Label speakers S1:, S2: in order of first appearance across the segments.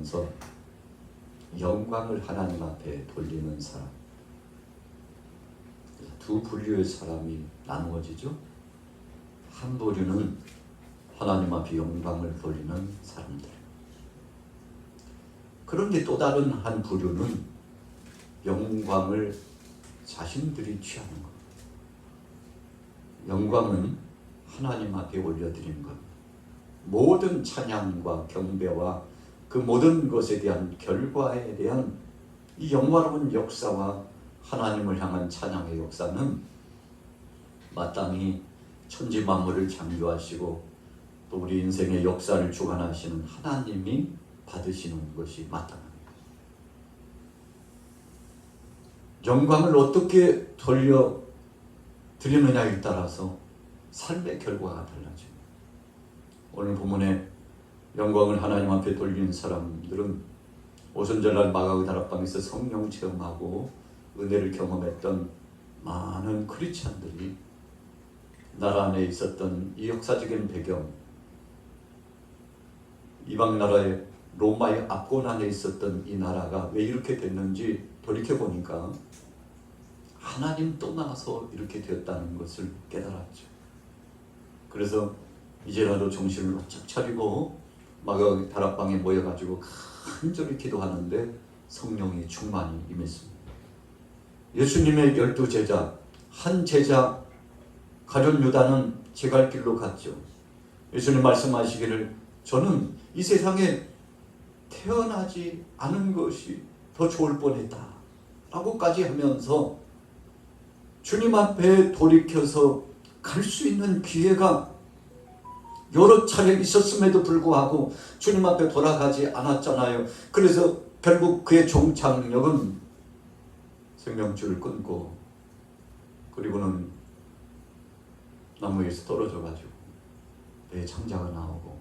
S1: 하면서 영광을 하나님 앞에 돌리는 사람, 두 부류의 사람이 나누어지죠. 한 부류는 하나님 앞에 영광을 돌리는 사람들. 그런데 또 다른 한 부류는 영광을 자신들이 취하는 것. 영광은 하나님 앞에 올려드리는 것. 모든 찬양과 경배와 그 모든 것에 대한 결과에 대한 이 영화로운 역사와 하나님을 향한 찬양의 역사는 마땅히 천지 만물을 창조하시고 또 우리 인생의 역사를 주관하시는 하나님이 받으시는 것이 마땅합니다. 영광을 어떻게 돌려 드리느냐에 따라서 삶의 결과가 달라집니다. 오늘 본문에 영광을 하나님 앞에 돌리는 사람들은 오순절날 마가의 다락방에서 성령 체험하고 은혜를 경험했던 많은 크리스찬들이 나라 안에 있었던 이 역사적인 배경, 이방 나라의 로마의 압권 안에 있었던 이 나라가 왜 이렇게 됐는지 돌이켜보니까 하나님 떠나서 이렇게 되었다는 것을 깨달았죠. 그래서 이제라도 정신을 바짝 차리고 마가 다락방에 모여가지고 간절히 기도하는데 성령의 충만이 임했습니다. 예수님의 12제자, 한 제자 가룟 유다는 제 갈 길로 갔죠. 예수님 말씀하시기를 저는 이 세상에 태어나지 않은 것이 더 좋을 뻔했다 라고까지 하면서 주님 앞에 돌이켜서 갈 수 있는 기회가 여러 차례 있었음에도 불구하고 주님 앞에 돌아가지 않았잖아요. 그래서 결국 그의 종착역은 생명줄을 끊고 그리고는 나무에서 떨어져가지고 내 창자가 나오고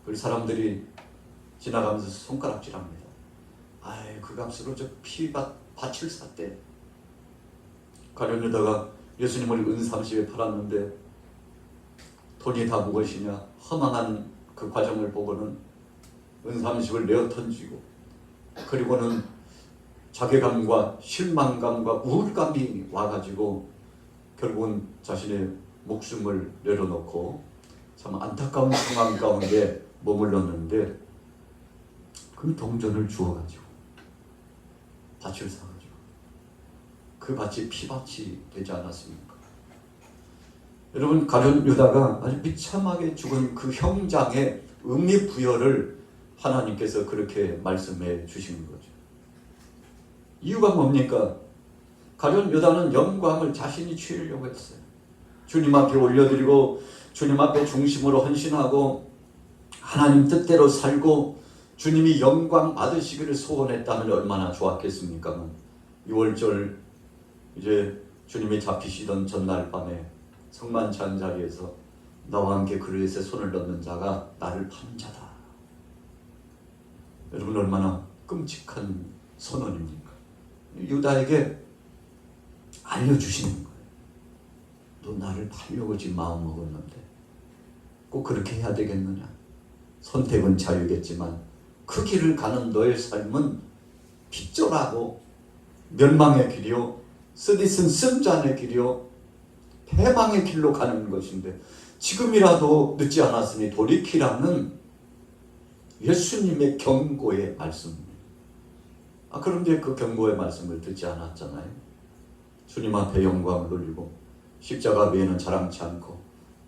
S1: 그리고 사람들이 지나가면서 손가락질합니다. 아이 그 값으로 저 밭을 샀대. 가룟 유다가 예수님을 은 30에 팔았는데 돈이 다 무엇이냐? 허망한 그 과정을 보고는 은 30을 내어 던지고 그리고는 자괴감과 실망감과 우울감이 와가지고 결국은 자신의 목숨을 내려놓고 참 안타까운 상황 가운데 머물렀는데 그 동전을 주워가지고 밭을 사가지고 그 밭이 피밭이 되지 않았습니까? 여러분 가룟 유다가 아주 비참하게 죽은 그 형장의 의미 부여를 하나님께서 그렇게 말씀해 주시는 거죠. 이유가 뭡니까? 가룟 유다는 영광을 자신이 취하려고 했어요. 주님 앞에 올려드리고 주님 앞에 중심으로 헌신하고 하나님 뜻대로 살고 주님이 영광 받으시기를 소원했다면 얼마나 좋았겠습니까? 6월절 이제 주님이 잡히시던 전날 밤에 성만찬 자리에서 나와 함께 그릇에 손을 넣는 자가 나를 파는 자다. 여러분 얼마나 끔찍한 선언입니까? 유다에게 알려주시는 거예요. 너 나를 팔려고 지금 마음 먹었는데 꼭 그렇게 해야 되겠느냐? 선택은 자유겠지만 그 길을 가는 너의 삶은 핍절하고 멸망의 길이요 쓰디쓴 쓴잔의 길이요 패망의 길로 가는 것인데 지금이라도 늦지 않았으니 돌이키라는 예수님의 경고의 말씀입니다. 그런데 그 경고의 말씀을 듣지 않았잖아요. 주님 앞에 영광을 돌리고 십자가 외에는 자랑치 않고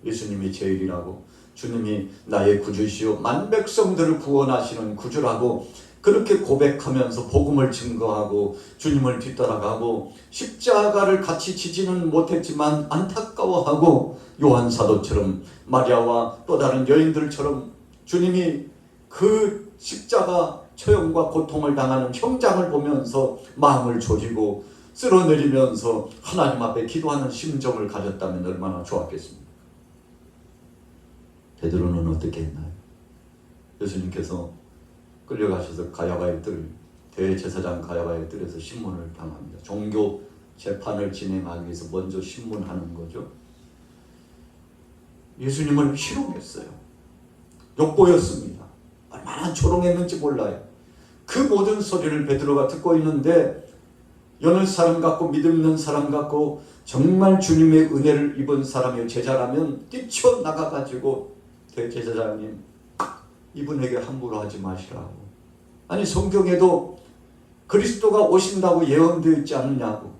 S1: 예수님이 제일이라고 주님이 나의 구주시오 만백성들을 구원하시는 구주라고 그렇게 고백하면서 복음을 증거하고 주님을 뒤따라가고 십자가를 같이 지지는 못했지만 안타까워하고 요한 사도처럼 마리아와 또 다른 여인들처럼 주님이 그 십자가 처형과 고통을 당하는 형장을 보면서 마음을 조지고 쓸어내리면서 하나님 앞에 기도하는 심정을 가졌다면 얼마나 좋았겠습니까? 베드로는 어떻게 했나요? 예수님께서 끌려가셔서 가야바의 뜰, 대제사장 가야바의 뜰에서 신문을 당합니다. 종교 재판을 진행하기 위해서 먼저 신문하는 거죠. 예수님을 희롱했어요. 욕보였습니다. 얼마나 조롱했는지 몰라요. 그 모든 소리를 베드로가 듣고 있는데 여느 사람 같고 믿음 있는 사람 같고 정말 주님의 은혜를 입은 사람의 제자라면 뛰쳐나가가지고 대제사장님 이분에게 함부로 하지 마시라고. 아니 성경에도 그리스도가 오신다고 예언되어 있지 않느냐고.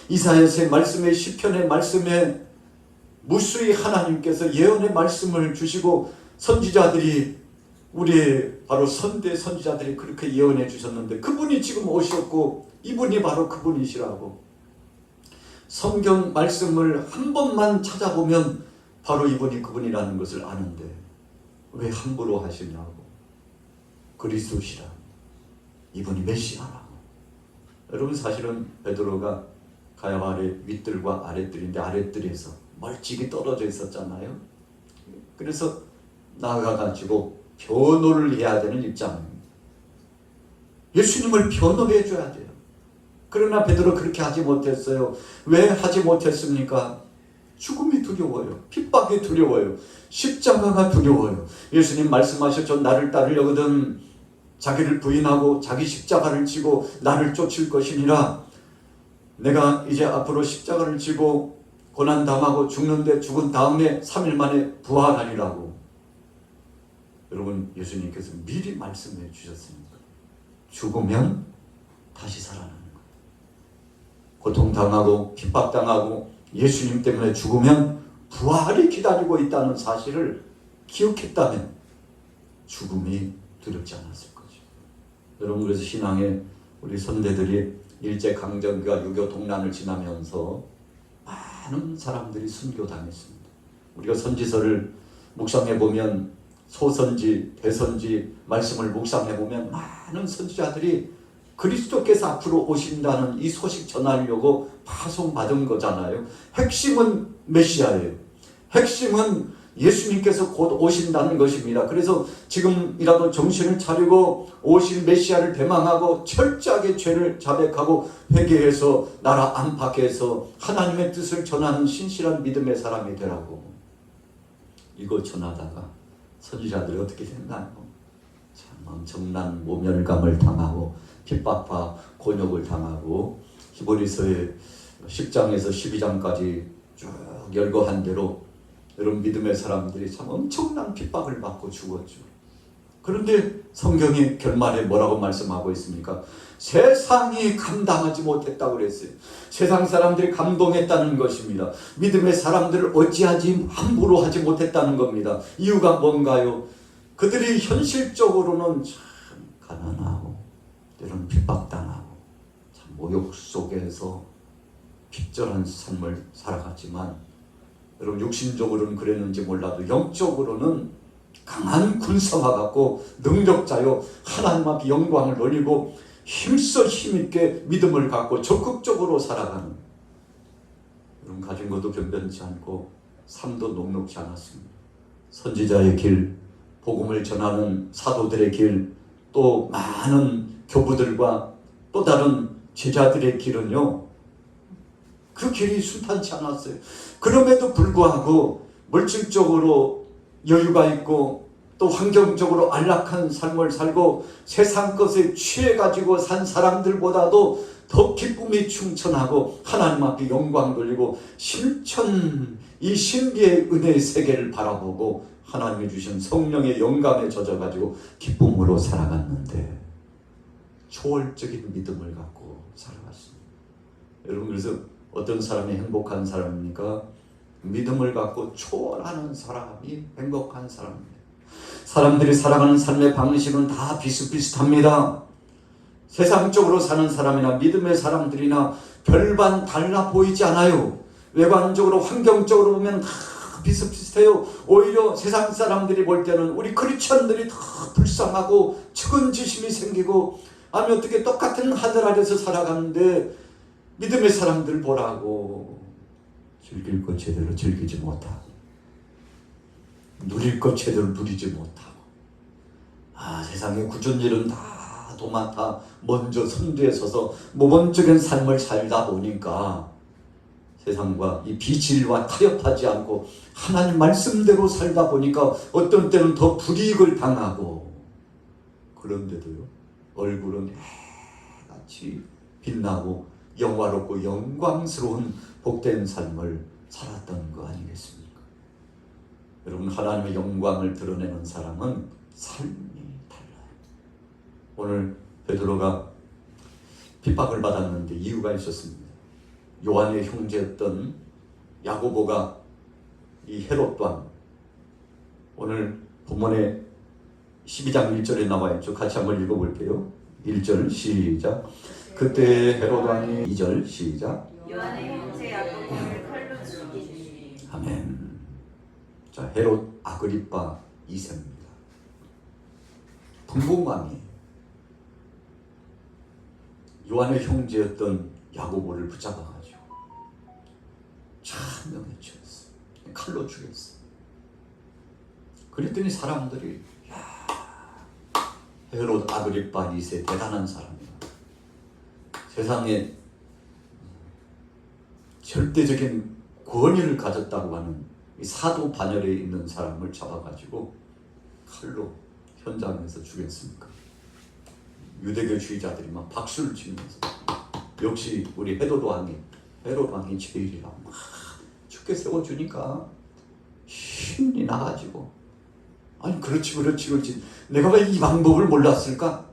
S1: 이사야서의 말씀에 시편의 말씀에 무수히 하나님께서 예언의 말씀을 주시고 선지자들이 우리 바로 선대 선지자들이 그렇게 예언해 주셨는데 그분이 지금 오셨고 이분이 바로 그분이시라고. 성경 말씀을 한 번만 찾아보면 바로 이분이 그분이라는 것을 아는데 왜 함부로 하시냐고. 그리스도시라. 이분이 메시아라고. 여러분 사실은 베드로가 가야바 아래 윗들과 아랫들인데 아랫들에서 멀찍이 떨어져 있었잖아요. 그래서 나아가가지고 변호를 해야 되는 입장입니다. 예수님을 변호해 줘야 돼요. 그러나 베드로 그렇게 하지 못했어요. 왜 하지 못했습니까? 죽음이 두려워요. 핍박이 두려워요. 십자가가 두려워요. 예수님 말씀하셨죠. 나를 따르려거든 자기를 부인하고 자기 십자가를 지고 나를 쫓을 것이니라. 내가 이제 앞으로 십자가를 지고 고난당하고 죽는데 죽은 다음에 3일 만에 부활하리라고. 여러분 예수님께서 미리 말씀해 주셨으니까 죽으면 다시 살아나는 거예요. 고통당하고 핍박당하고 예수님 때문에 죽으면 부활이 기다리고 있다는 사실을 기억했다면 죽음이 두렵지 않았을 거죠. 여러분 그래서 신앙에 우리 선대들이 일제강점기와 6.25 동란을 지나면서 많은 사람들이 순교당했습니다. 우리가 선지서를 묵상해보면 소선지, 대선지 말씀을 묵상해보면 많은 선지자들이 그리스도께서 앞으로 오신다는 이 소식 전하려고 파송받은 거잖아요. 핵심은 메시아예요. 핵심은 예수님께서 곧 오신다는 것입니다. 그래서 지금이라도 정신을 차리고 오실 메시아를 대망하고 철저하게 죄를 자백하고 회개해서 나라 안팎에서 하나님의 뜻을 전하는 신실한 믿음의 사람이 되라고. 이거 전하다가 선지자들이 어떻게 됐나요? 참 엄청난 모멸감을 당하고 핍박과 곤욕을 당하고 히브리서의 10장에서 12장까지 쭉 열거한 대로 여러분 믿음의 사람들이 참 엄청난 핍박을 받고 죽었죠. 그런데 성경이 결말에 뭐라고 말씀하고 있습니까? 세상이 감당하지 못했다고 그랬어요. 세상 사람들이 감동했다는 것입니다. 믿음의 사람들을 어찌하지 함부로 하지 못했다는 겁니다. 이유가 뭔가요? 그들이 현실적으로는 참 가난하고 때로는 핍박당하고 참 모욕 속에서 핍절한 삶을 살아갔지만 여러분 육신적으로는 그랬는지 몰라도 영적으로는 강한 군사와 같고 능력자요 하나님 앞에 영광을 돌리고 힘써 힘있게 믿음을 갖고 적극적으로 살아가는 여러분 가진 것도 변변치 않고 삶도 녹록지 않았습니다. 선지자의 길, 복음을 전하는 사도들의 길, 또 많은 교부들과 또 다른 제자들의 길은요 그 길이 순탄치 않았어요. 그럼에도 불구하고 물질적으로 여유가 있고 또 환경적으로 안락한 삶을 살고 세상 것에 취해가지고 산 사람들보다도 더 기쁨이 충천하고 하나님 앞에 영광 돌리고 실천 이 신비의 은혜의 세계를 바라보고 하나님이 주신 성령의 영감에 젖어가지고 기쁨으로 살아갔는데 초월적인 믿음을 갖고 살아갔습니다. 여러분 그래서 어떤 사람이 행복한 사람입니까? 믿음을 갖고 초월하는 사람이 행복한 사람입니다. 사람들이 살아가는 삶의 방식은 다 비슷비슷합니다. 세상적으로 사는 사람이나 믿음의 사람들이나 별반 달라 보이지 않아요. 외관적으로 환경적으로 보면 다 비슷비슷해요. 오히려 세상 사람들이 볼 때는 우리 크리스천들이 다 불쌍하고 측은지심이 생기고 아니 어떻게 똑같은 하늘 아래서 살아가는데 믿음의 사람들 보라고 즐길 것 제대로 즐기지 못하고 누릴 것 제대로 누리지 못하고 세상의 굳은 일은 다 도맡아 먼저 선두에 서서 모범적인 삶을 살다 보니까 세상과 이 비질과 타협하지 않고 하나님 말씀대로 살다 보니까 어떤 때는 더 불이익을 당하고 그런데도요, 얼굴은 같이 빛나고 영화롭고 영광스러운 복된 삶을 살았던 거 아니겠습니까? 여러분, 하나님의 영광을 드러내는 사람은 삶이 달라요. 오늘 베드로가 핍박을 받았는데 이유가 있었습니다. 요한의 형제였던 야고보가 이 헤롯 왕, 오늘 본문에 12장 1절에 나와 있죠. 같이 한번 읽어볼게요. 1절 시작. 그때 헤롯 왕이 2절 시작.
S2: 요한의 형제 야고보를 칼로 죽이니.
S1: 아멘. 자, 헤롯 아그리파 2세입니다. 분봉왕이 요한의 형제였던 야고보를 붙잡아가지고 참명에 치웠어. 칼로 죽였어. 그랬더니 사람들이, 야, 헤롯 아그리파 2세 대단한 사람이야. 세상에 절대적인 권위를 가졌다고 하는 이 사도 반열에 있는 사람을 잡아가지고 칼로 현장에서 죽였습니까? 유대교주의자들이 막 박수를 치면서, 역시 우리 헤롯 왕이 제일이라 막 죽게 세워주니까 힘이 나가지고, 아니 그렇지 내가 왜 이 방법을 몰랐을까?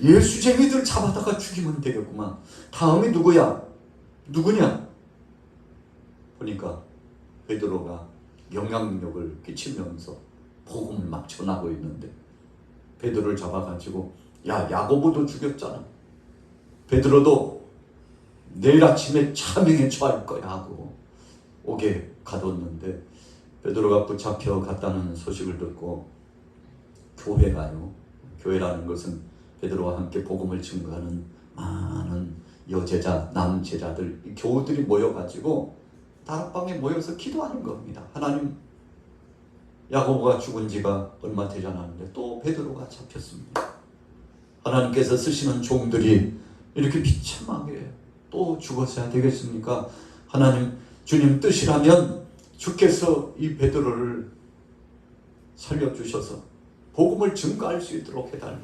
S1: 예수쟁이들 잡아다가 죽이면 되겠구만. 다음이 누구냐? 보니까 베드로가 영향력을 끼치면서 복음을 막 전하고 있는데, 베드로를 잡아가지고, 야, 야고보도 죽였잖아. 베드로도 내일 아침에 차명에 처할 거야 하고 옥에 가뒀는데, 베드로가 붙잡혀 갔다는 소식을 듣고 교회가요, 교회라는 것은 베드로와 함께 복음을 증거하는 많은 여제자, 남제자들, 교우들이 모여가지고 다락방에 모여서 기도하는 겁니다. 하나님, 야고보가 죽은 지가 얼마 되지 않았는데 또 베드로가 잡혔습니다. 하나님께서 쓰시는 종들이 이렇게 비참하게 또 죽었어야 되겠습니까? 하나님, 주님 뜻이라면 주께서 이 베드로를 살려주셔서 복음을 증거할 수 있도록 해달라.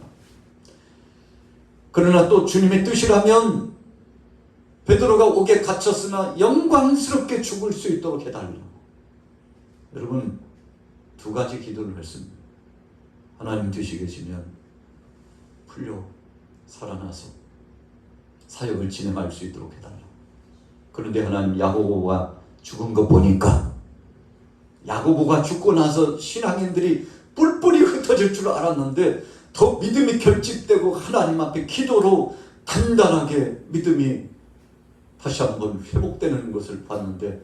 S1: 그러나 또 주님의 뜻이라면 베드로가 옥에 갇혔으나 영광스럽게 죽을 수 있도록 해달라. 여러분, 두 가지 기도를 했습니다. 하나님 되시겠으면 풀려 살아나서 사역을 진행할 수 있도록 해달라. 그런데 하나님, 야고보가 죽은 거 보니까, 야고보가 죽고 나서 신앙인들이 뿔뿔이 흩어질 줄 알았는데 더 믿음이 결집되고 하나님 앞에 기도로 단단하게 믿음이 다시 한번 회복되는 것을 봤는데,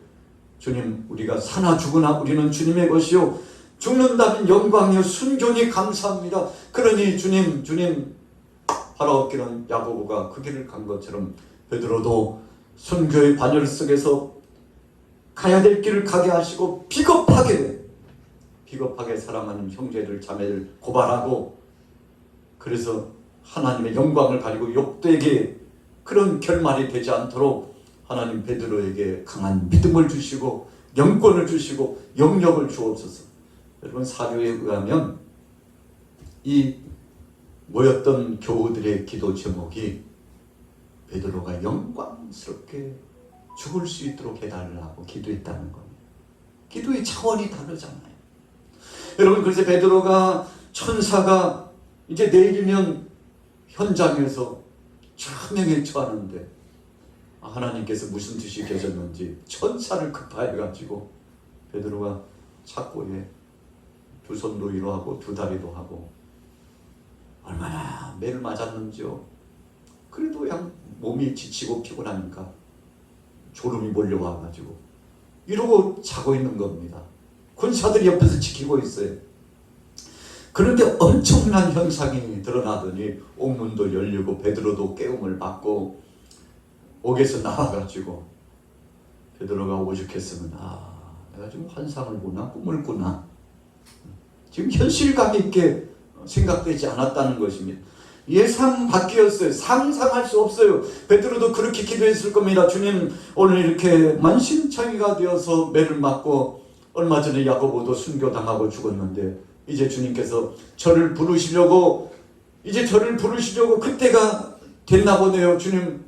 S1: 주님, 우리가 사나 죽으나 우리는 주님의 것이요 죽는다면 영광이요 순종이 감사합니다. 그러니 주님 바로 없기는 야고보가 그 길을 간 것처럼 베드로도 순교의 반열 속에서 가야 될 길을 가게 하시고 비겁하게 사랑하는 형제들 자매들 고발하고, 그래서 하나님의 영광을 가지고 욕되게 그런 결말이 되지 않도록 하나님 베드로에게 강한 믿음을 주시고 영권을 주시고 영력을 주옵소서. 여러분, 사료에 의하면 이 모였던 교우들의 기도 제목이 베드로가 영광스럽게 죽을 수 있도록 해달라고 기도했다는 겁니다. 기도의 차원이 다르잖아요. 여러분, 그래서 베드로가 천사가 이제 내일이면 현장에서 차명에 처하는데, 하나님께서 무슨 뜻이 계셨는지 천사를 급파해가지고 베드로가 착고에 두 손도 위로 하고 두 다리도 하고 얼마나 매를 맞았는지요. 그래도 그냥 몸이 지치고 피곤하니까 졸음이 몰려와가지고 이러고 자고 있는 겁니다. 군사들이 옆에서 지키고 있어요. 그런데 엄청난 현상이 드러나더니 옥문도 열리고 베드로도 깨움을 받고 옥에서 나와가지고 베드로가 오죽했으면, 내가 지금 환상을 보나 꿈을 꾸나, 지금 현실감 있게 생각되지 않았다는 것입니다. 예상 밖이었어요. 상상할 수 없어요. 베드로도 그렇게 기도했을 겁니다. 주님, 오늘 이렇게 만신창이가 되어서 매를 맞고 얼마 전에 야고보도 순교당하고 죽었는데 이제 주님께서 저를 부르시려고 이제 저를 부르시려고 그때가 됐나 보네요. 주님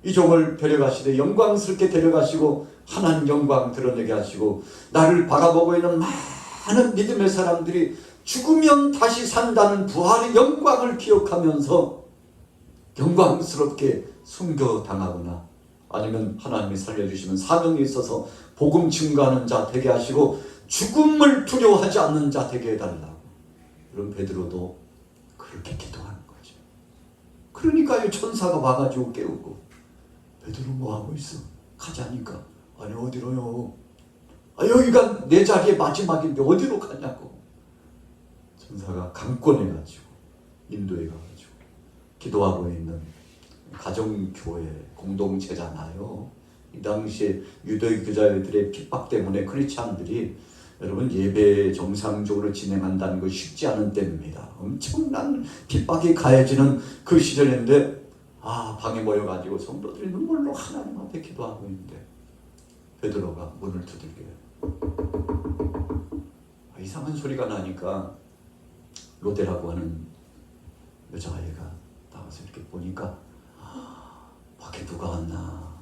S1: 이 종을 데려가시되 영광스럽게 데려가시고 하나님 영광 드러내게 하시고 나를 바라보고 있는 많은 믿음의 사람들이 죽으면 다시 산다는 부활의 영광을 기억하면서 영광스럽게 순교당하거나 아니면 하나님이 살려주시면 사명이 있어서 복음 증거하는 자 되게 하시고 죽음을 두려워하지 않는 자 되게 해달라고. 그럼 베드로도 그렇게 기도하는 거죠. 그러니까 이 천사가 와가지고 깨우고 베드로 뭐하고 있어? 가자니까. 아니 어디로요? 여기가 내 자리의 마지막인데 어디로 가냐고. 천사가 강권해가지고 인도에 가가지고 기도하고 있는 가정교회 공동체잖아요. 이 당시에 유대교자들의 핍박 때문에 크리스찬들이 여러분 예배 정상적으로 진행한다는 거 쉽지 않은 때입니다. 엄청난 핍박이 가해지는 그 시절인데 방에 모여가지고 성도들이 눈물로 하나님 앞에 기도하고 있는데 베드로가 문을 두들겨요. 이상한 소리가 나니까 로데라고 하는 여자아이가 나와서 이렇게 보니까 밖에 누가 왔나.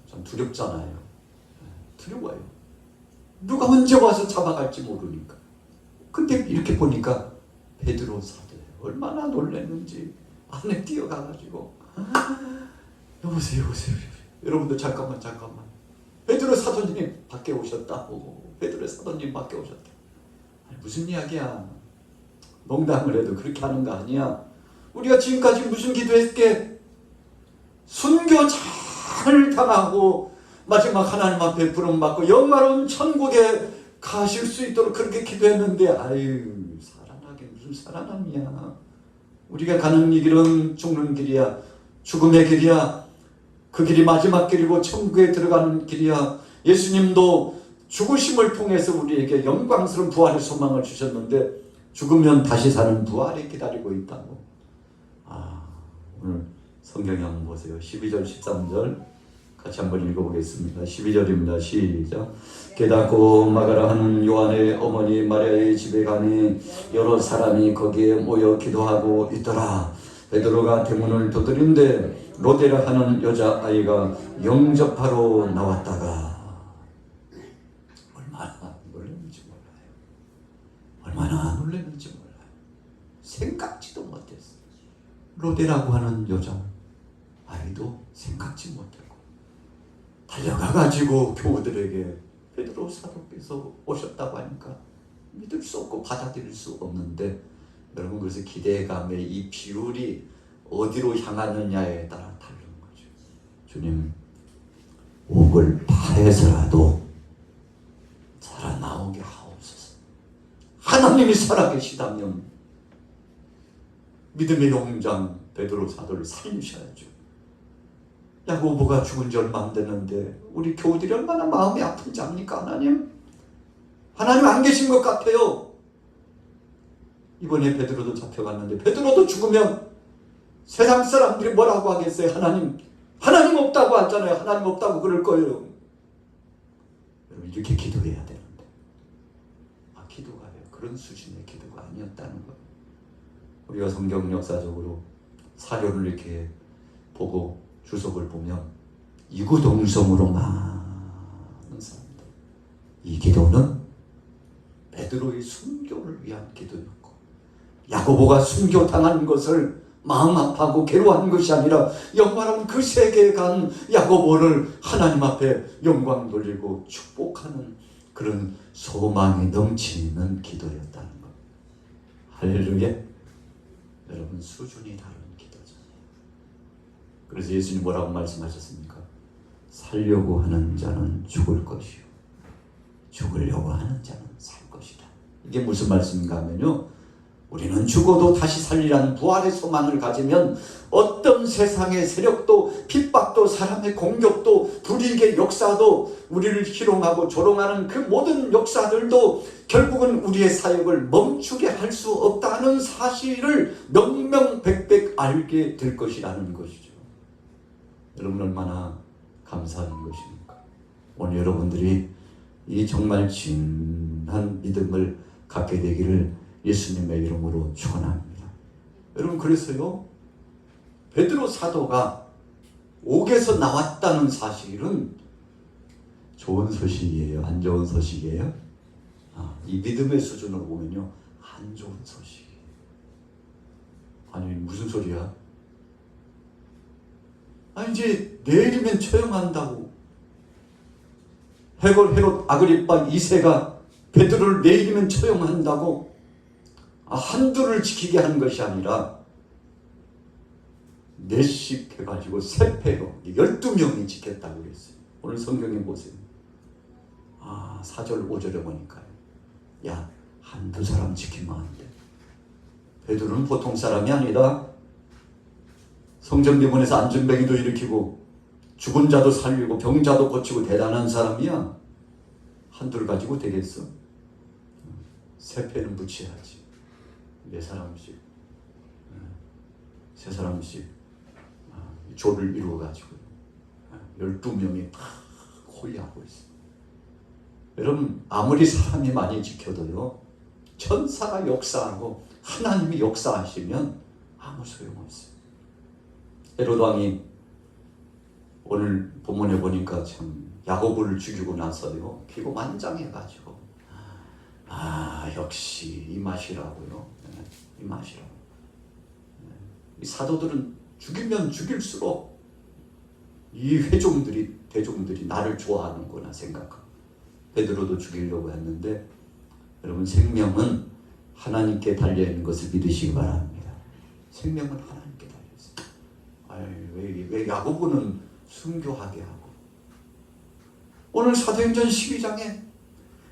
S1: 참 두렵잖아요. 두려워요. 누가 언제 와서 잡아갈지 모르니까. 근데 이렇게 보니까 베드로 사도예요. 얼마나 놀랐는지 안에 뛰어가가지고 여보세요. 여러분들 잠깐만. 베드로 사도님 밖에 오셨다고. 베드로 사도님 밖에 오셨다. 아니, 무슨 이야기야. 농담을 해도 그렇게 하는 거 아니야. 우리가 지금까지 무슨 기도했게? 순교 잘 당하고 마지막 하나님 앞에 부름받고 영화로운 천국에 가실 수 있도록 그렇게 기도했는데 살아나긴 무슨 살아남이야. 우리가 가는 이 길은 죽는 길이야. 죽음의 길이야. 그 길이 마지막 길이고 천국에 들어가는 길이야. 예수님도 죽으심을 통해서 우리에게 영광스러운 부활의 소망을 주셨는데 죽으면 다시 사는 부활이 기다리고 있다고. 오늘 성경에 한번 보세요. 12절 13절 같이 한번 읽어보겠습니다. 12절입니다. 시작. 깨닫고 마가라 하는 요한의 어머니 마리아의 집에 가니 여러 사람이 거기에 모여 기도하고 있더라. 베드로가 대문을 두드린데 로데라 하는 여자아이가 영접하러 나왔다가 얼마나 놀랐는지 몰라요. 생각지도 못했어요. 로데라고 하는 여자아이도 생각지 못하고 달려가가지고 교우들에게 베드로 사도께서 오셨다고 하니까 믿을 수 없고 받아들일 수 없는데 여러분 그래서 기대감의 이 비율이 어디로 향하느냐에 따라 다른 거죠. 주님 옥을 파해서라도 살아나오게 하옵소서. 하나님이 살아계시다면 믿음의 용장 베드로 사도를 살리셔야죠. 야고보가 죽은 지 얼마 안 됐는데 우리 교우들이 얼마나 마음이 아픈지 압니까? 하나님 안 계신 것 같아요. 이번에 베드로도 잡혀갔는데 베드로도 죽으면 세상 사람들이 뭐라고 하겠어요? 하나님 없다고 하잖아요. 하나님 없다고 그럴 거예요. 여러분 이렇게 기도해야 되는데 기도가 그런 수준의 기도가 아니었다는 거예요. 우리가 성경 역사적으로 사료를 이렇게 보고 주석을 보면 이구동성으로 많은 사람들. 이 기도는 베드로의 순교를 위한 기도였고 야고보가 순교당한 것을 마음 아파하고 괴로워한 것이 아니라 영광은 그 세계에 간 야고보를 하나님 앞에 영광 돌리고 축복하는 그런 소망이 넘치는 기도였다는 것. 할렐루야. 여러분 수준이 다른 기도죠. 그래서 예수님 뭐라고 말씀하셨습니까? 살려고 하는 자는 죽을 것이요 죽으려고 하는 자는 살 것이다. 이게 무슨 말씀인가 하면요, 우리는 죽어도 다시 살리라는 부활의 소망을 가지면 어떤 세상의 세력도 핍박도 사람의 공격도 불이익의 역사도 우리를 희롱하고 조롱하는 그 모든 역사들도 결국은 우리의 사역을 멈추게 할 수 없다는 사실을 명명백백 알게 될 것이라는 것이죠. 여러분 얼마나 감사한 것입니까? 오늘 여러분들이 이 정말 진한 믿음을 갖게 되기를 예수님의 이름으로 축원합니다. 여러분 그래서요 베드로 사도가 옥에서 나왔다는 사실은 좋은 소식이에요? 안 좋은 소식이에요? 이 믿음의 수준으로 보면요 안 좋은 소식이에요. 아니 무슨 소리야? 아니 이제 내일이면 처형한다고 헤롯 아그리빠 2세가 베드로를 내일이면 처형한다고 한두를 지키게 한 것이 아니라 넷씩 해가지고 세 패로 12명이 지켰다고 그랬어요. 오늘 성경에 보세요. 4절 5절에 보니까요. 야 한두 사람 지키면 안 돼. 베드로는 보통 사람이 아니다. 성전비문에서 안전뱅이도 일으키고 죽은 자도 살리고 병자도 고치고 대단한 사람이야. 한둘 가지고 되겠어? 세 패는 붙여야지. 네 사람씩 세 사람씩 조를 이루어가지고 12명이 다 호위하고 있어. 여러분 아무리 사람이 많이 지켜도요 천사가 역사하고 하나님이 역사하시면 아무 소용없어요. 헤롯 왕이 오늘 본문에 보니까 참 야고보를 죽이고 나서요 기고만장해가지고 역시 이 맛이라고요. 이 맛이라고. 이 사도들은 죽이면 죽일수록 이 대종들이 나를 좋아하는구나 생각하고 베드로도 죽이려고 했는데 여러분 생명은 하나님께 달려있는 것을 믿으시기 바랍니다. 생명은 하나님께 달려있어요. 왜 야고보는 순교하게 하고 오늘 사도행전 12장에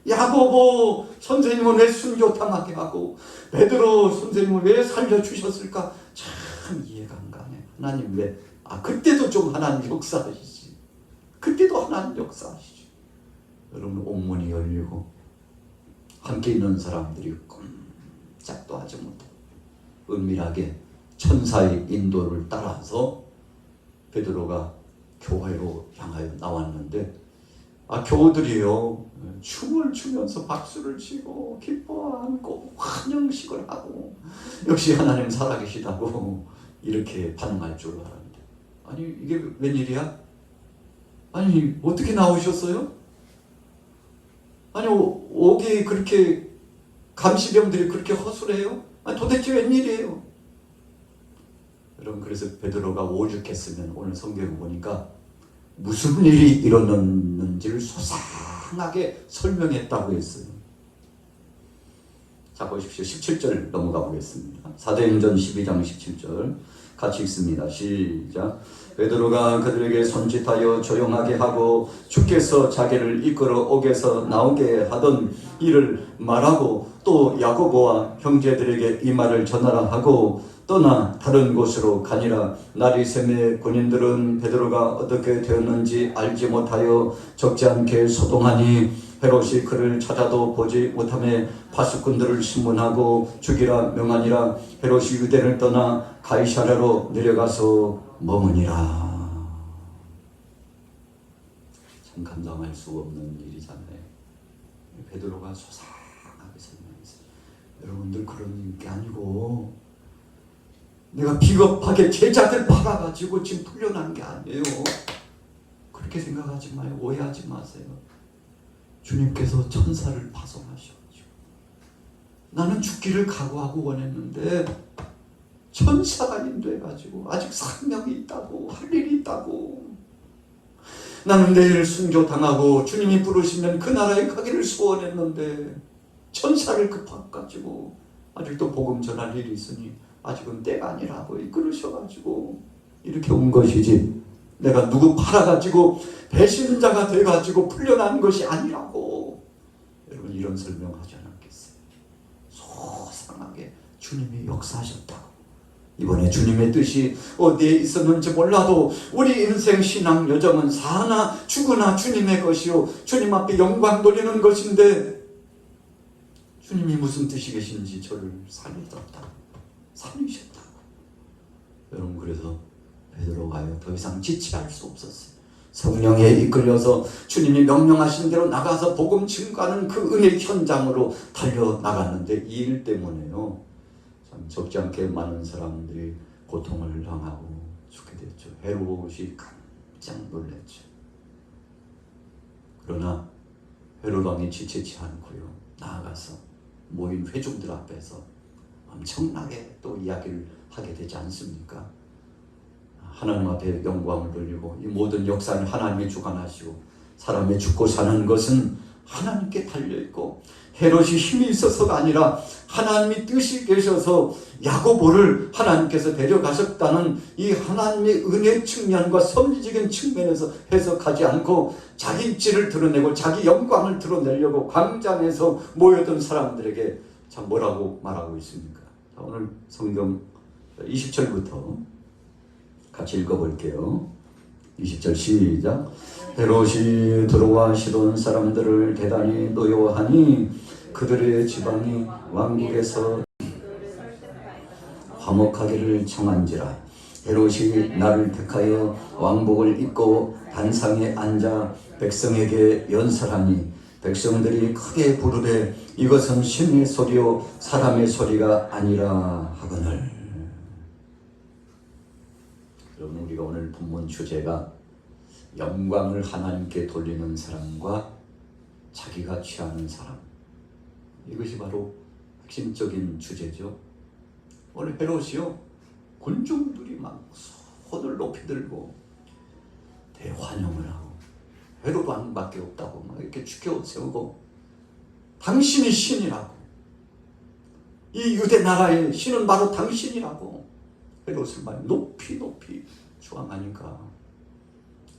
S1: 야고보 선생님은 왜 순교당하게 하고 베드로 선생님은 왜 살려주셨을까 참 이해가 안 가네. 하나님 왜 그때도 좀 하나님 역사하시지. 그때도 하나님 역사하시지. 여러분 옥문이 열리고 함께 있는 사람들이 꼼짝도 하지 못하고 은밀하게 천사의 인도를 따라서 베드로가 교회로 향하여 나왔는데 교우들이요 춤을 추면서 박수를 치고 기뻐하고 환영식을 하고 역시 하나님 살아계시다고 이렇게 반응할 줄 알았는데 아니 이게 웬일이야? 아니 어떻게 나오셨어요? 아니 옥이 그렇게 감시병들이 그렇게 허술해요? 아니 도대체 웬일이에요? 여러분 그래서 베드로가 오죽했으면 오늘 성경을 보니까 무슨 일이 일어났는지를 소상하게 설명했다고 했어요. 자 보십시오. 17절 넘어가 보겠습니다. 사도행전 12장 17절 같이 읽습니다. 시작. 베드로가 그들에게 손짓하여 조용하게 하고 주께서 자기를 이끌어 옥에서 나오게 하던 일을 말하고 또 야고보와 형제들에게 이 말을 전하라 하고 떠나 다른 곳으로 가니라. 날이 새매 군인들은 베드로가 어떻게 되었는지 알지 못하여 적지 않게 소동하니 헤롯이 그를 찾아도 보지 못하며 파수꾼들을 신문하고 죽이라 명하니라. 헤롯이 유대를 떠나 가이사랴로 내려가서 머무니라. 참 감당할 수 없는 일이잖아요. 베드로가 소상하게 설명했어요. 여러분들 그런 게 아니고 내가 비겁하게 제자들 팔아가지고 지금 풀려난 게 아니에요. 그렇게 생각하지 마요. 오해하지 마세요. 주님께서 천사를 파송하셔가지고 나는 죽기를 각오하고 원했는데 천사가 인도해가지고 아직 사명이 있다고 할 일이 있다고 나는 내일 순교당하고 주님이 부르시면 그 나라에 가기를 소원했는데 천사를 급박가지고 아직도 복음 전할 일이 있으니 아직은 때가 아니라고 이끌으셔가지고 이렇게 온 것이지 내가 누구 팔아가지고 배신자가 돼가지고 풀려난 것이 아니라고. 여러분 이런 설명하지 않았겠어요? 소상하게 주님이 역사하셨다고. 이번에 주님의 뜻이 어디에 있었는지 몰라도 우리 인생 신앙 여정은 사나 죽으나 주님의 것이요 주님 앞에 영광 돌리는 것인데 주님이 무슨 뜻이 계신지 저를 살리셨다고. 여러분 그래서 베드로가요 더 이상 지체할 수 없었어요. 성령에 이끌려서 주님이 명령하신 대로 나가서 복음 증거하는 그 은혜 현장으로 달려나갔는데 이 일 때문에요 참 적지 않게 많은 사람들이 고통을 당하고 죽게 됐죠. 헤롯이 깜짝 놀랐죠. 그러나 헤롯 왕이 지체치 않고요, 나아가서 모인 회중들 앞에서 엄청나게 또 이야기를 하게 되지 않습니까? 하나님 앞에 영광을 돌리고 이 모든 역사는 하나님이 주관하시고 사람의 죽고 사는 것은 하나님께 달려있고 헤롯이 힘이 있어서가 아니라 하나님이 뜻이 계셔서 야고보를 하나님께서 데려가셨다는 이 하나님의 은혜 측면과 섭리적인 측면에서 해석하지 않고 자기 입지를 드러내고 자기 영광을 드러내려고 광장에서 모여든 사람들에게 참 뭐라고 말하고 있습니까? 자, 오늘 성경 20절부터 같이 읽어볼게요. 20절 시작. 헤롯이 들어와 시돈 사람들을 대단히 노여워하니 그들의 지방이 왕국에서 화목하기를 청한지라. 헤롯이 나를 택하여 왕복을 입고 단상에 앉아 백성에게 연설하니 백성들이 크게 부르되 이것은 신의 소리요 사람의 소리가 아니라 하거늘. 여러분, 우리가 오늘 본문 주제가 영광을 하나님께 돌리는 사람과 자기가 취하는 사람, 이것이 바로 핵심적인 주제죠. 오늘 헤롯이요, 군중들이 막 손을 높이 들고 대환영을 하고 헤롯 왕밖에 없다고 막 이렇게 축켜 세우고 당신이 신이라고, 이 유대 나라의 신은 바로 당신이라고 헤롯을 막 높이 높이 주앙하니까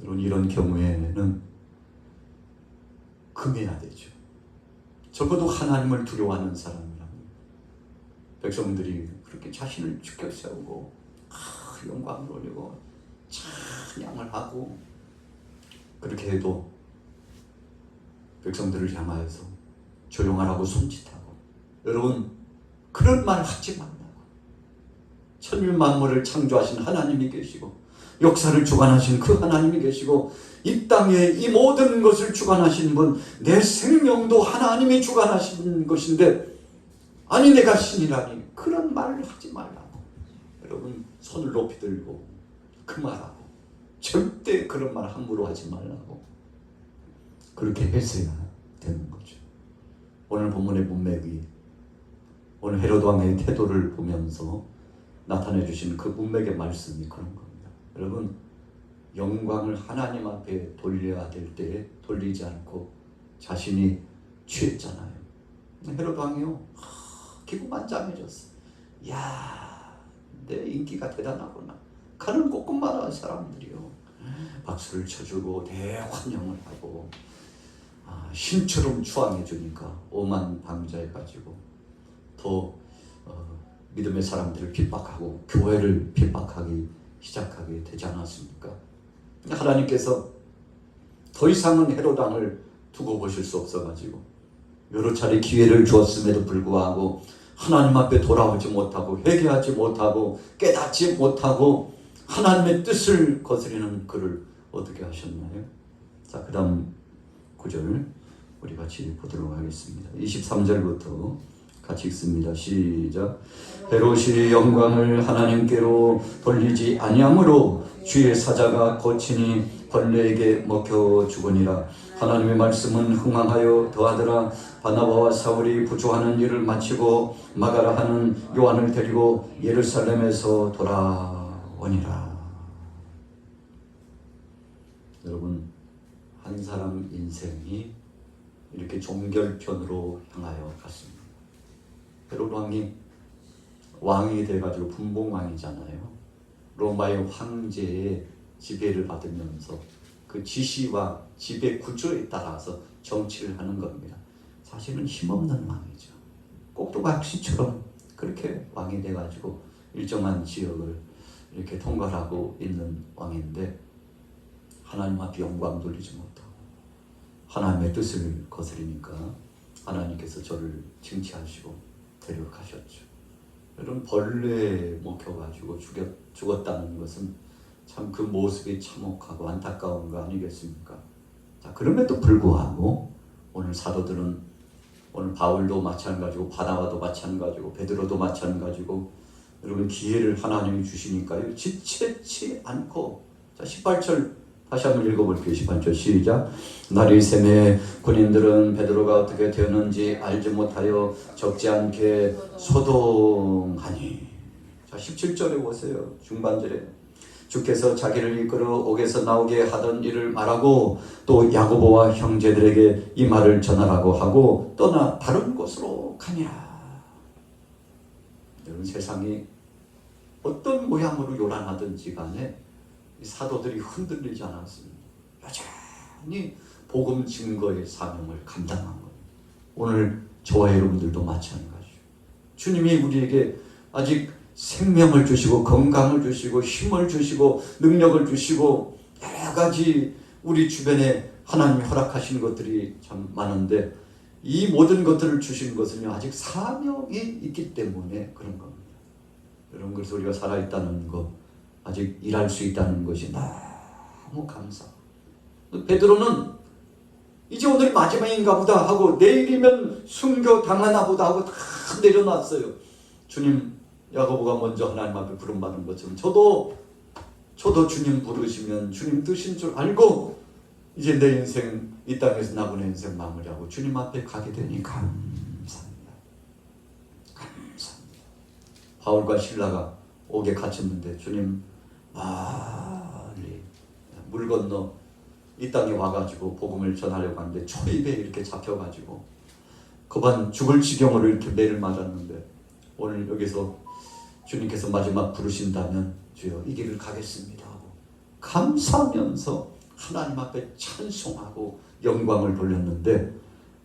S1: 이런 경우에는 금해야 되죠. 적어도 하나님을 두려워하는 사람이라면 백성들이 그렇게 자신을 죽여 세우고 영광을 올리고 찬양을 하고 그렇게 해도 백성들을 향하여서 조용하라고 손짓하고, 여러분 그런 말 하지 말라고. 천일 만물을 창조하신 하나님이 계시고 역사를 주관하신 그 하나님이 계시고 이 땅에 이 모든 것을 주관하신 분, 내 생명도 하나님이 주관하신 것인데 아니 내가 신이라니, 그런 말을 하지 말라고. 여러분 손을 높이 들고 그 말하고 절대 그런 말 함부로 하지 말라고 그렇게 했어야 되는 거죠. 오늘 본문의 문맥이 오늘 헤롯 왕의 태도를 보면서 나타내 주신 그 문맥의 말씀이 그런 겁니다. 여러분, 영광을 하나님 앞에 돌려야 될 때 돌리지 않고 자신이 취했잖아요. 헤롯 왕이요, 기고만장해졌어. 야, 내 인기가 대단하구나. 가는 곳곳마다 사람들이요 박수를 쳐주고 대환영을 하고 신처럼 추앙해 주니까 오만방자에 빠지고 더 믿음의 사람들을 핍박하고 교회를 핍박하기 시작하게 되지 않았습니까? 하나님께서 더 이상은 헤롯 왕을 두고 보실 수 없어가지고 여러 차례 기회를 주었음에도 불구하고 하나님 앞에 돌아오지 못하고 회개하지 못하고 깨닫지 못하고 하나님의 뜻을 거스리는 그를 어떻게 하셨나요? 자, 그 다음 9절 우리 같이 보도록 하겠습니다. 23절부터 같이 읽습니다. 시작. 헤롯이 영광을 하나님께로 돌리지 아니하므로 주의 사자가 거친이 벌레에게 먹혀 죽으니라. 하나님의 말씀은 흥황하여 더하더라. 바나바와 사울이 부조하는 일을 마치고 마가라 하는 요한을 데리고 예루살렘에서 돌아오니라. 여러분, 한 사람 인생이 이렇게 종결편으로 향하여 갔습니다. 헤롯 왕이 왕이 돼가지고 분봉왕이잖아요. 로마의 황제의 지배를 받으면서 그 지시와 지배 구조에 따라서 정치를 하는 겁니다. 사실은 힘없는 왕이죠. 꼭두각시처럼 그렇게 왕이 돼가지고 일정한 지역을 이렇게 통괄하고 있는 왕인데 하나님 앞에 영광 돌리지 못하고 하나님의 뜻을 거스리니까 하나님께서 저를 징치하시고 데려가셨죠. 여러분, 벌레에 먹혀가지고 죽었다는 것은 참 그 모습이 참혹하고 안타까운 거 아니겠습니까? 자, 그럼에도 불구하고 오늘 사도들은 오늘 바울도 마찬가지고 바나바도 마찬가지고 베드로도 마찬가지고 여러분 기회를 하나님이 주시니까요. 지체치 않고 자 18절 다시 한번 읽어볼게요. 18절 시작. 날이 새매 군인들은 베드로가 어떻게 되었는지 알지 못하여 적지 않게 소동하니. 자 17절에 보세요. 중반절에 주께서 자기를 이끌어 옥에서 나오게 하던 일을 말하고 또 야고보와 형제들에게 이 말을 전하라고 하고 떠나 다른 곳으로 가니라. 여러분 세상이 어떤 모양으로 요란하든지 간에 사도들이 흔들리지 않았습니다. 여전히 복음 증거의 사명을 감당한 거예요. 오늘 저와 여러분들도 마찬가지죠. 주님이 우리에게 아직 생명을 주시고 건강을 주시고 힘을 주시고 능력을 주시고 여러 가지 우리 주변에 하나님이 허락하신 것들이 참 많은데 이 모든 것들을 주신 것은 아직 사명이 있기 때문에 그런 겁니다. 여러분 그래서 우리가 살아있다는 것 아직 일할 수 있다는 것이 너무 감사. 베드로는 이제 오늘이 마지막인가 보다 하고 내일이면 순교 당하나 보다 하고 다 내려놨어요. 주님 야고보가 먼저 하나님 앞에 부름받은 것처럼 저도 주님 부르시면 주님 뜻인 줄 알고 이제 내 인생 이 땅에서 나보내 인생 마무리하고 주님 앞에 가게 되니 감사합니다. 감사합니다. 바울과 실라가 옥에 갇혔는데 주님 멀리 물 건너 이 땅에 와가지고 복음을 전하려고 하는데 초입에 이렇게 잡혀가지고 그반 죽을 지경으로 이렇게 매를 맞았는데 오늘 여기서 주님께서 마지막 부르신다면 주여 이 길을 가겠습니다 하고 감사하면서 하나님 앞에 찬송하고 영광을 돌렸는데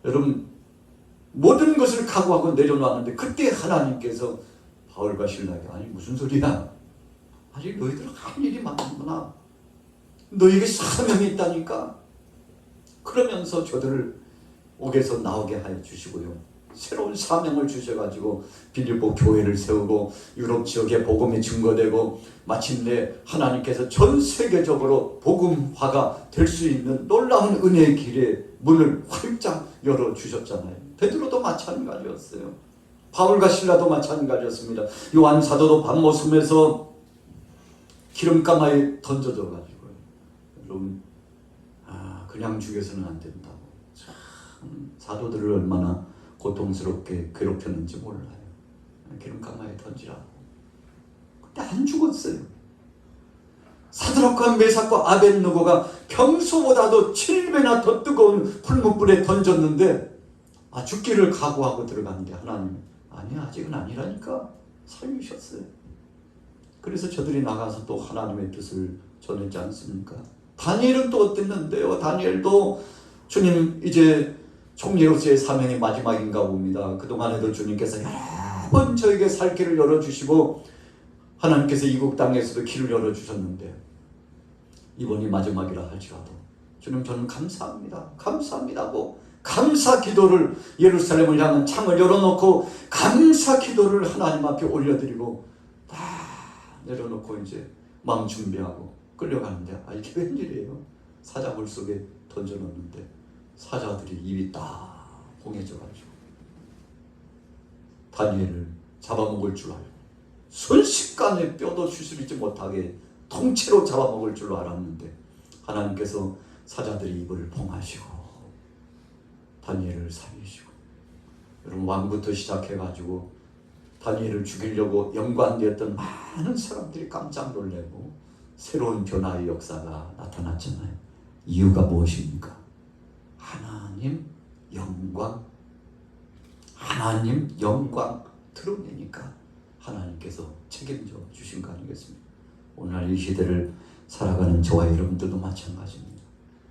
S1: 여러분 모든 것을 각오하고 내려놓았는데 그때 하나님께서 바울과 실라에게 아니 무슨 소리야? 아직 너희들 할 일이 많구나. 너에게 사명이 있다니까. 그러면서 저들을 옥에서 나오게 하여 주시고요. 새로운 사명을 주셔가지고 빌립보 교회를 세우고 유럽 지역에 복음이 증거되고 마침내 하나님께서 전 세계적으로 복음화가 될 수 있는 놀라운 은혜의 길에 문을 활짝 열어주셨잖아요. 베드로도 마찬가지였어요. 바울과 실라도 마찬가지였습니다. 요한 사도도 밤모섬에서 기름가마에 던져져가지고 여러분 그냥 죽여서는 안 된다고 참 사도들을 얼마나 고통스럽게 괴롭혔는지 몰라요. 기름가마에 던지라고. 근데 안 죽었어요. 사드락과 메삭과 아벳느고가 평소보다도 7배나 더 뜨거운 풀무불에 던졌는데 죽기를 각오하고 들어갔는데 하나님 아니 아직은 아니라니까 살리셨어요. 그래서 저들이 나가서 또 하나님의 뜻을 전했지 않습니까? 다니엘은 또 어땠는데요? 다니엘도 주님 이제 총리로서의 사명이 마지막인가 봅니다. 그동안에도 주님께서 여러 번 저에게 살 길을 열어주시고 하나님께서 이국 땅에서도 길을 열어주셨는데 이번이 마지막이라 할지라도 주님 저는 감사합니다. 감사합니다고 감사 기도를 예루살렘을 향한 창을 열어놓고 감사 기도를 하나님 앞에 올려드리고 다 내려놓고 이제 마음 준비하고 끌려가는데 이게 웬일이에요? 사자굴 속에 던져놓는데 사자들이 입이 딱 봉해져가지고 다니엘을 잡아먹을 줄 알고 순식간에 뼈도 추스리지 못하게 통째로 잡아먹을 줄로 알았는데 하나님께서 사자들이 입을 봉하시고 다니엘을 살리시고 여러분 왕부터 시작해가지고 다니엘을 죽이려고 연관되었던 많은 사람들이 깜짝 놀래고 새로운 변화의 역사가 나타났잖아요. 이유가 무엇입니까? 하나님 영광 드러내니까 하나님께서 책임져 주신 거 아니겠습니까? 오늘 이 시대를 살아가는 저와 여러분들도 마찬가지입니다.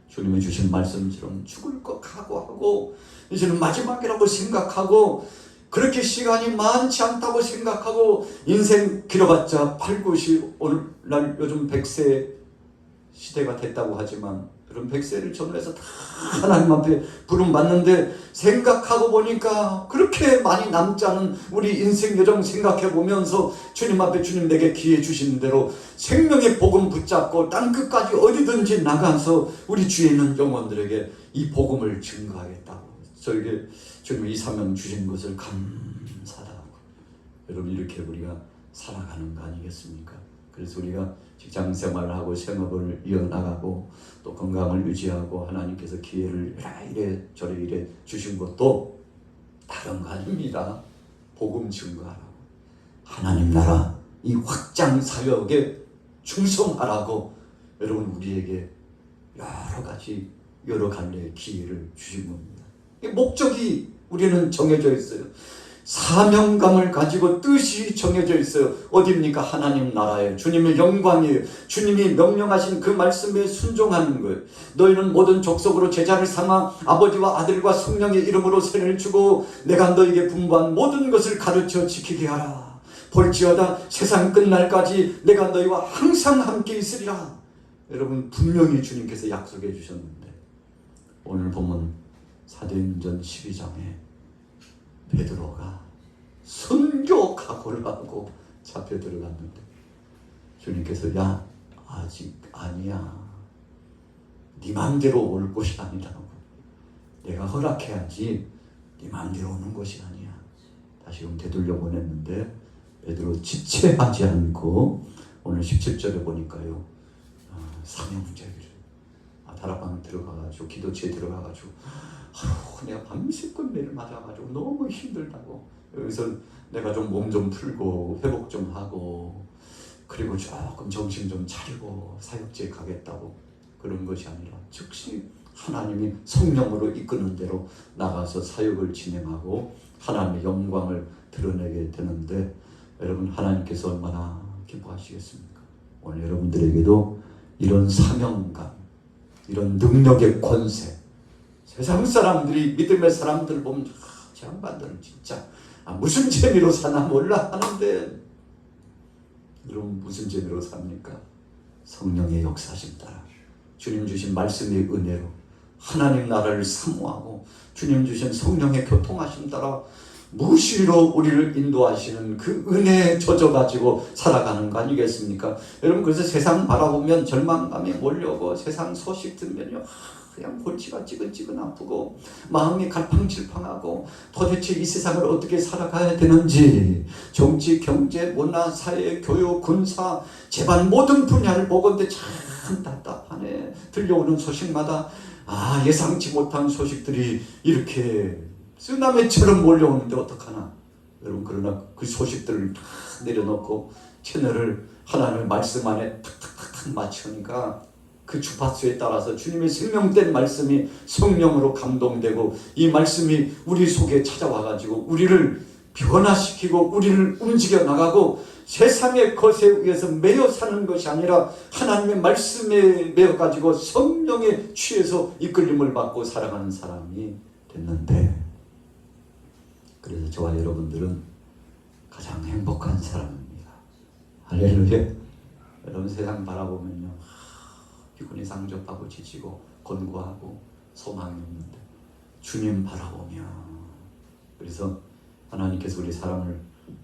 S1: 주님이 주신 말씀처럼 죽을 것 각오하고 이제는 마지막이라고 생각하고 그렇게 시간이 많지 않다고 생각하고 인생 길어봤자 8, 90 오늘날 요즘 100세 시대가 됐다고 하지만 그런 100세를 전후해서 다 하나님 앞에 부름받는데 생각하고 보니까 그렇게 많이 남지 않은 우리 인생 여정 생각해 보면서 주님 앞에 주님 내게 기회 주시는 대로 생명의 복음 붙잡고 땅 끝까지 어디든지 나가서 우리 주위에 있는 영혼들에게 이 복음을 증거하겠다고 저에게 주님이 이 사명 주신 것을 감사하고 여러분 이렇게 우리가 살아가는 거 아니겠습니까? 그래서 우리가 직장 생활을 하고 생업을 이어나가고 또 건강을 유지하고 하나님께서 기회를 이래 저래 이래 주신 것도 다른 거 아닙니다. 복음 증거하라고 하나님 나라 이 확장 사역에 충성하라고 여러분 우리에게 여러 가지 여러 갈래의 기회를 주신 겁니다. 이 목적이 우리는 정해져 있어요. 사명감을 가지고 뜻이 정해져 있어요. 어디입니까? 하나님 나라에 주님의 영광이에요. 주님이 명령하신 그 말씀에 순종하는 거예요. 너희는 모든 족속으로 제자를 삼아 아버지와 아들과 성령의 이름으로 세례를 주고 내가 너희에게 분부한 모든 것을 가르쳐 지키게 하라. 볼지어다 세상 끝날까지 내가 너희와 항상 함께 있으리라. 여러분 분명히 주님께서 약속해 주셨는데 오늘 보면 사도행전 12장에 베드로가 순교 각오를 하고 잡혀 들어갔는데 주님께서 야 아직 아니야. 네 맘대로 올 곳이 아니라고. 내가 허락해야지 네 맘대로 오는 것이 아니야. 다시금 되돌려 보냈는데 베드로 지체하지 않고 오늘 17절에 보니까요. 사명제기를 다락방 들어가가지고 기도체에 들어가가지고 내가 밤새껏 매를 맞아가지고 너무 힘들다고 여기서 내가 좀 몸 좀 풀고 회복 좀 하고 그리고 조금 정신 좀 차리고 사역지에 가겠다고 그런 것이 아니라 즉시 하나님이 성령으로 이끄는 대로 나가서 사역을 진행하고 하나님의 영광을 드러내게 되는데 여러분 하나님께서 얼마나 기뻐하시겠습니까? 오늘 여러분들에게도 이런 사명감, 이런 능력의 권세 세상 사람들이 믿음의 사람들 보면 저 양반들은 진짜 무슨 재미로 사나 몰라 하는데 여러분 무슨 재미로 삽니까? 성령의 역사심 따라 주님 주신 말씀의 은혜로 하나님 나라를 사모하고 주님 주신 성령의 교통하심 따라 무시로 우리를 인도하시는 그 은혜에 젖어가지고 살아가는 거 아니겠습니까? 여러분 그래서 세상 바라보면 절망감이 몰려오고 세상 소식 들면요 그냥 골치가 찌근찌근 아프고 마음이 갈팡질팡하고 도대체 이 세상을 어떻게 살아가야 되는지 정치, 경제, 문화, 사회, 교육, 군사 제발 모든 분야를 보건대 참 답답하네. 들려오는 소식마다 예상치 못한 소식들이 이렇게 쓰나미처럼 몰려오는데 어떡하나. 여러분 그러나 그 소식들을 다 내려놓고 채널을 하나님의 말씀 안에 탁탁탁탁 맞추니까 그 주파수에 따라서 주님의 생명된 말씀이 성령으로 감동되고 이 말씀이 우리 속에 찾아와가지고 우리를 변화시키고 우리를 움직여 나가고 세상의 것에 의해서 매여 사는 것이 아니라 하나님의 말씀에 매여가지고 성령에 취해서 이끌림을 받고 살아가는 사람이 됐는데 그래서 저와 여러분들은 가장 행복한 사람입니다. 할렐루야. 여러분 세상 바라보면요 피곤이 상접하고 지치고 권고하고 소망이 없는데 주님 바라보며 그래서 하나님께서 우리 사람을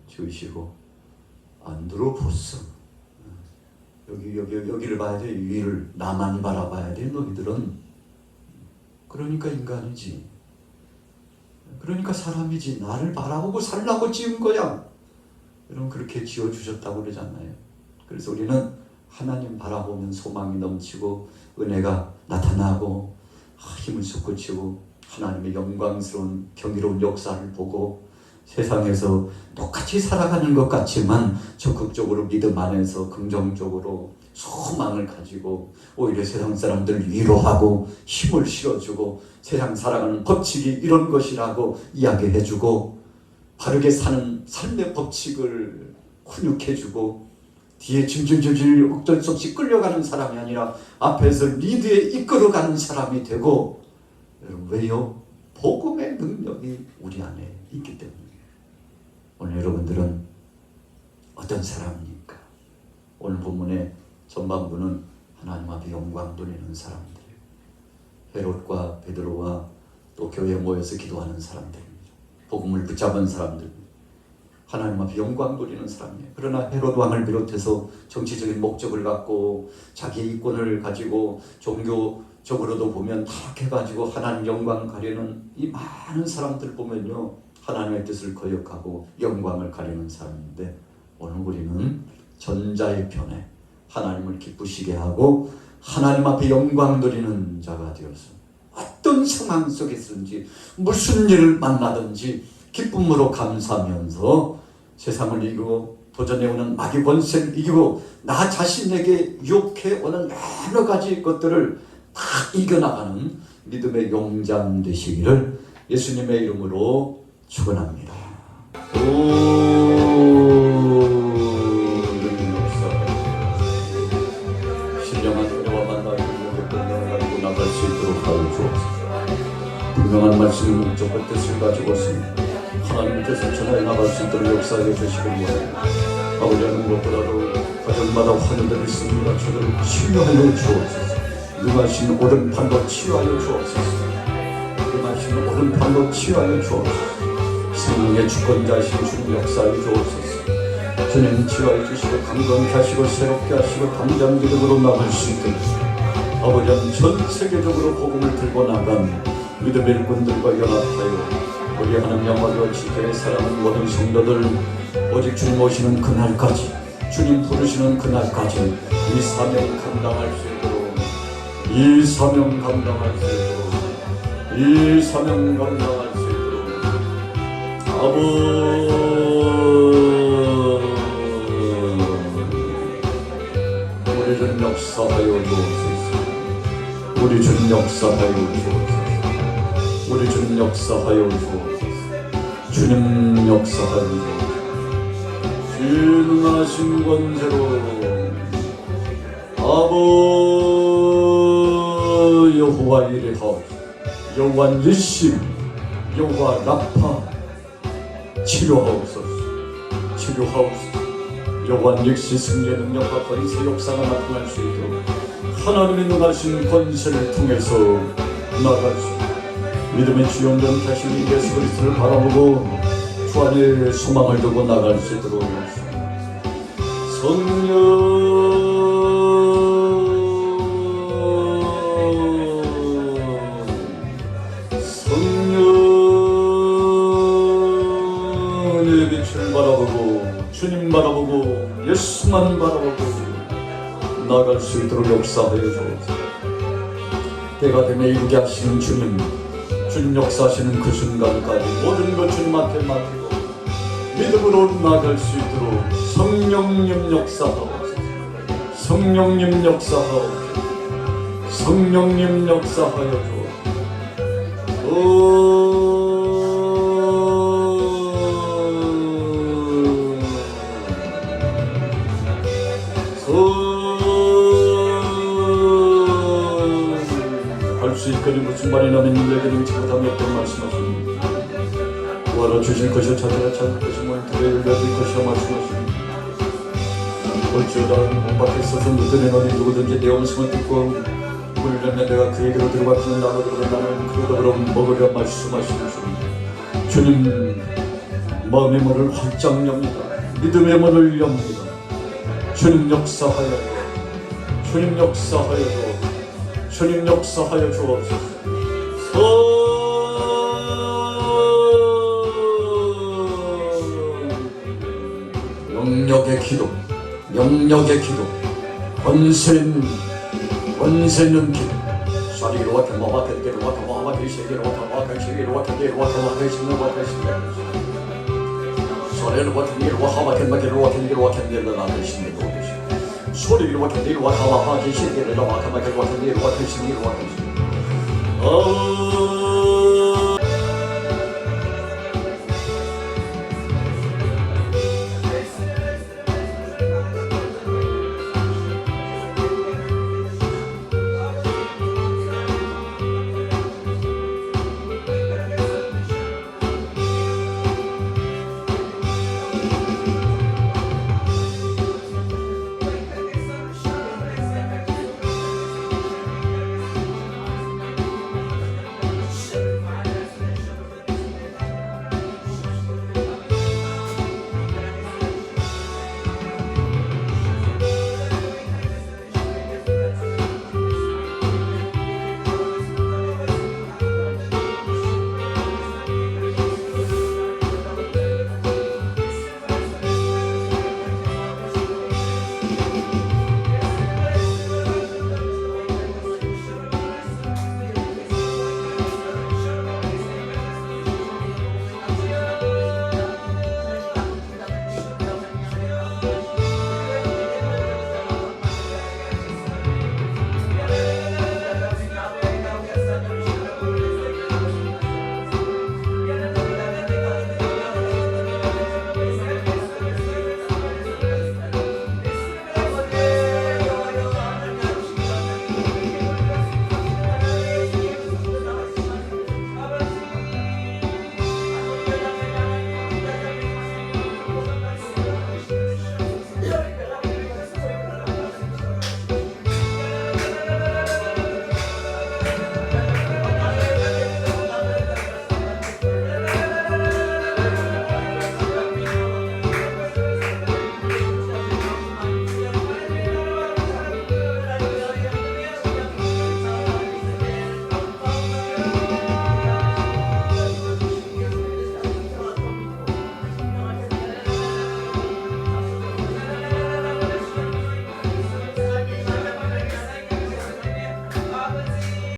S1: 지으시고 안드로포스 여기를 봐야 돼. 위를 나만 바라봐야 돼. 너희들은 그러니까 인간이지. 그러니까 사람이지. 나를 바라보고 살라고 지은 거야. 여러분 그렇게 지어주셨다고 그러잖아요. 그래서 우리는 하나님 바라보면 소망이 넘치고 은혜가 나타나고 힘을 솟구치고 하나님의 영광스러운 경이로운 역사를 보고 세상에서 똑같이 살아가는 것 같지만 적극적으로 믿음 안에서 긍정적으로 소망을 가지고 오히려 세상 사람들 위로하고 힘을 실어주고 세상 살아가는 법칙이 이런 것이라고 이야기해주고 바르게 사는 삶의 법칙을 훈육해주고 뒤에 질질질질 어쩔 수 없이 끌려가는 사람이 아니라 앞에서 리드에 이끌어가는 사람이 되고 왜요? 복음의 능력이 우리 안에 있기 때문이에요. 오늘 여러분들은 어떤 사람입니까? 오늘 본문의 전반부는 하나님 앞에 영광 돌리는 사람들이에요. 헤롯과 베드로와 또 교회에 모여서 기도하는 사람들입니다. 복음을 붙잡은 사람들 하나님 앞에 영광 돌리는 사람이에요. 그러나 헤롯 왕을 비롯해서 정치적인 목적을 갖고 자기의 이권을 가지고 종교 적으로도 보면 타락해가지고 하나님 영광 가려는 이 많은 사람들 보면요, 하나님의 뜻을 거역하고 영광을 가려는 사람인데, 오늘 우리는 전자의 편에 하나님을 기쁘시게 하고 하나님 앞에 영광 누리는 자가 되어서 어떤 상황 속에서든지 무슨 일을 만나든지 기쁨으로 감사하면서 세상을 이기고 도전해오는 마귀 권세를 이기고 나 자신에게 유혹해오는 여러 가지 것들을 다 이겨나가는 믿음의 용장 되시기를 예수님의 이름으로 축원합니다. 신령한 은혜와 만남을 가지고 나갈 수 있도록 하여 주옵소서. 분명한 말씀의 목적과 뜻을 가지고서 하나님께서 전하여 나갈 수 있도록 역사해 주시길 원합니다. 아버지는 무엇보다도 가정마다 환우들이 있습니다. 저들을 치유하여 주옵소서. 능하신 옳은 판도 치유하여 주옵소서. 능하신 옳은 판도 치유하여 주옵소서. 생명의 주권자이신 주님 역사해 주옵소서. 주님 치유하여 주시고 강건케 하시고 새롭게 하시고 담장 기름으로 나갈 수 있도록 아버지는 전 세계적으로 복음을 들고 나간 믿음의 일꾼들과 연합하여 우리 하나님 영광과 지혜의 사랑하는 모든 성도들 오직 주님 오시는 그날까지, 주님 부르시는 그날까지 이 사명 감당할 수 있도록, 이 사명 감당할 수 있도록, 이 사명 감당할 수 있도록 우리 주 역사하여 주옵소서. 우리 주 역사하여 주옵소서. 우리 주님 역사하여 주옵소서. 주님 역사하여 주옵소서. 진하신 권세로 아버 여호와 이레하옵소서. 여호와 니시, 여호와 라파 치료하옵소서. 치료하옵소서. 여호와 nik시 승리의 능력과 권세 역사가 나타날 수 있도록 하나님의 능하신 권세를 통해서 나갈 수 있도록 믿음의 주연된 자신 예수 그리스도를 바라보고 주 안에 소망을 두고 나갈 수 있도록 성령 성령의 빛을 바라보고 주님 바라보고 예수만 바라보고 나갈 수 있도록 역사하여 주옵소서. 때가 되면 이루게 하시는 주님 역사하시는 그 순간까지 모든 것 주님한테 맡기고 믿음으로 나갈 수 있도록 성령님 역사하옵소서. 성령님 역사하옵소서. 성령님 역사하여 주옵소서. 할 수 있거니 무슨 말이 나면 내게 능치 못함이 없다고 말씀하십니다. 구하러 주실 것이요 찾으라 찾을 것이요 문을 열릴 것이요 말씀하십니다. 어찌하다 몸 밖에 있어서 누드네 너니 누구든지 내 음성을 듣고 문을 열면 내가 그에게로 들어가 그는 나로 들어가 나는 그로 더불어 먹으려 말씀하시옵소서. 주님 마음의 문을 활짝 엽니다. 믿음의 문을 엽니다. 주님 역사하여 주님 역사하여 주님 역사하여 주옵소서. 영역의 기도, 영역의 기도, 권세 있는 기도. 샤리로 와케 마와케 게로 와케 마와케 시게로 와케 마와케 시게로 와케 게로 와케 마와케 시게로 와케 시게로 샤리로 와케 게로 와케 마케로 와케 게로 와케 게로 나케 시게로 소리를 와케 게로 와케 마와케 시게로 와케 마케로 와케 게로 와케 시게로 와케 시게로